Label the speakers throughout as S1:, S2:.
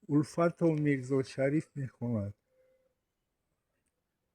S1: الفت و میرزا شریف میخواند: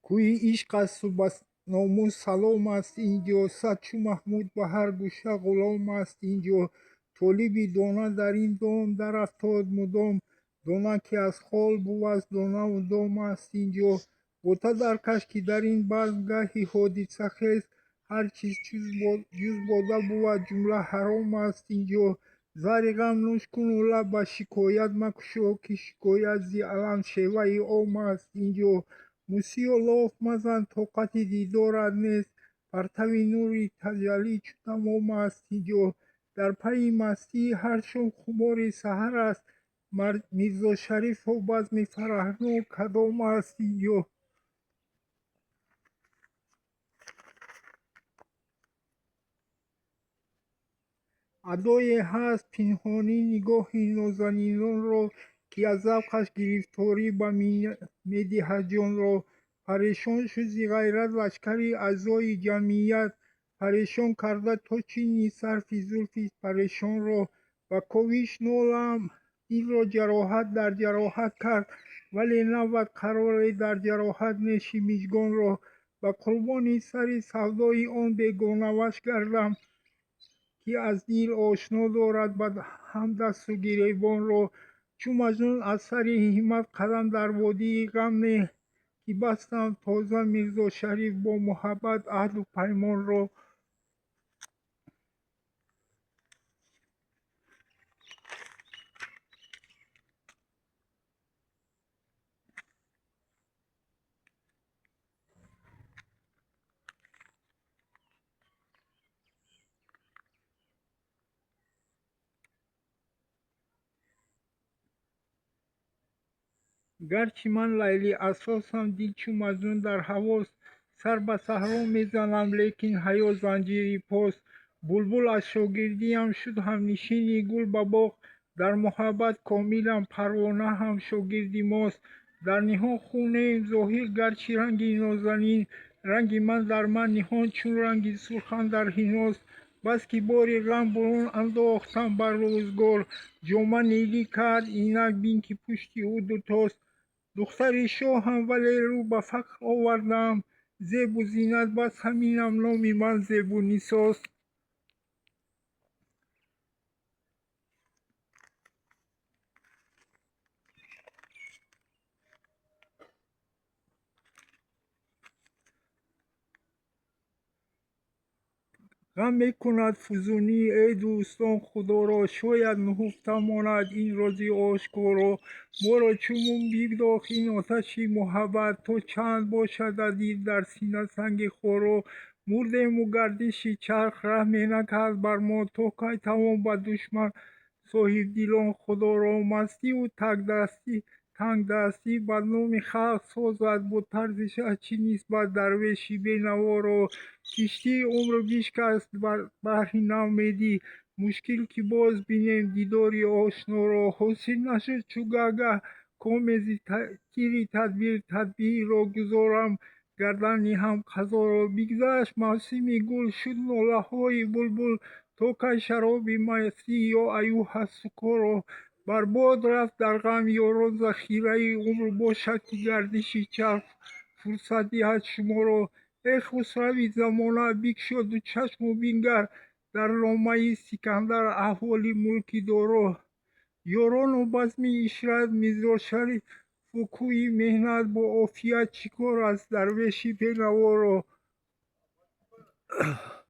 S1: کوی عشق است و بس ناموس سلام است اینجا، صد چو محمود به هر گوشه غلام است اینجا. طالبی دانه در این دام در افتاد مدام، دانه که از خال بود دانه و دام است اینجا. بوته در کش که در این بزم گاهی حادثه خیز، هر چیز جز باده بود جمله حرام است اینجا. زهر غم نوش کن و لب به شکایت مگشا، که شکایت ز الم شیوه عام است اینجا. موسی و لاف مزن طاقت دیدارت نیست، پرتو نوری تجلی چو تمام است اینجا. در پی مستی هر شام خمار سحر است، میرزا شریف و بزم فرهناک کدام است اینجا. ادای هست پنهانی نگاه نازنینان را، که از ذوقش گرفتاری به میدهد جان را. پریشان شد ز غیرت لشکری اعضای جمعیت، پریشان کرده تا چین صرف زلف پریشان را. و کاوش نالم دل را جراحت در جراحت کرد، ولی نبود قرار در جراحت نیش مژگان را. و قربان سر سودای آن بیگانه وش گردم، که از دل آشنا دارد به هم دست و گریبان را. چو مجنون از سر همت قدم در وادی غم نه، که بستم تازه میرزا شریف با محبت عهد و پیمان را. گرچه من لیلی اساسم دل چو مجنون در هواست، سر به صحرا میزنم لیکن حیا زنجیری پاست. بلبل از شاگردیم شد همنشین گل به باغ، در محبت کاملم پروانه هم شاگرد ماست. در نهان خونیم ظاهر گرچه رنگی نازنین، رنگ من در من نهان چون رنگ سرخن در حناست. بس که باری غم برون انداختم بر روزگار، جامه نیلی کرد اینک بین که پشت او دوتاست. دختر شاهم ولی رو به فقر آوردم، زیب و زینت بس همینم نام من زیب و نیساست. غم میکند فزونی ای دوستان خدا را، شاید نهفته ماند این راز آشکارا. ما را چو موم بگداخت این آتش محبت، تا چند باشد عزیز در سینه سنگ خارا. مردیم و گردش چرخ رحمی نکرد بر ما، تا کی توان به دشمن صاحب دلان خدا را. مستی و تنگ دستی بدنام خلق سازد، با طرزش چی نسبت درویشی بینوا را. کشتی عمر بیشکست بر بحر نامیدی، مشکل که باز بینیم دیداری آشنا را. حاصل نشد چو گه کام ز تیر تدبیر را گذارم، گردن نهم قضا را. بگذشت موسم گل شد ناله های بلبل، تا کی شراب مستی یا ایوه سکارا. بر باد رفت در غم یاران ذخیره عمر، باشد که گردش چرخ فرصت دهد شما را. ای خسرو زمانه بگشا دو چشم و بنگر، در نامه سکندر احوال ملک دارا. یاران و بزم عشرت میرزا شریف و کوی محنت، با عافیت چیکار است درویش بینوا را.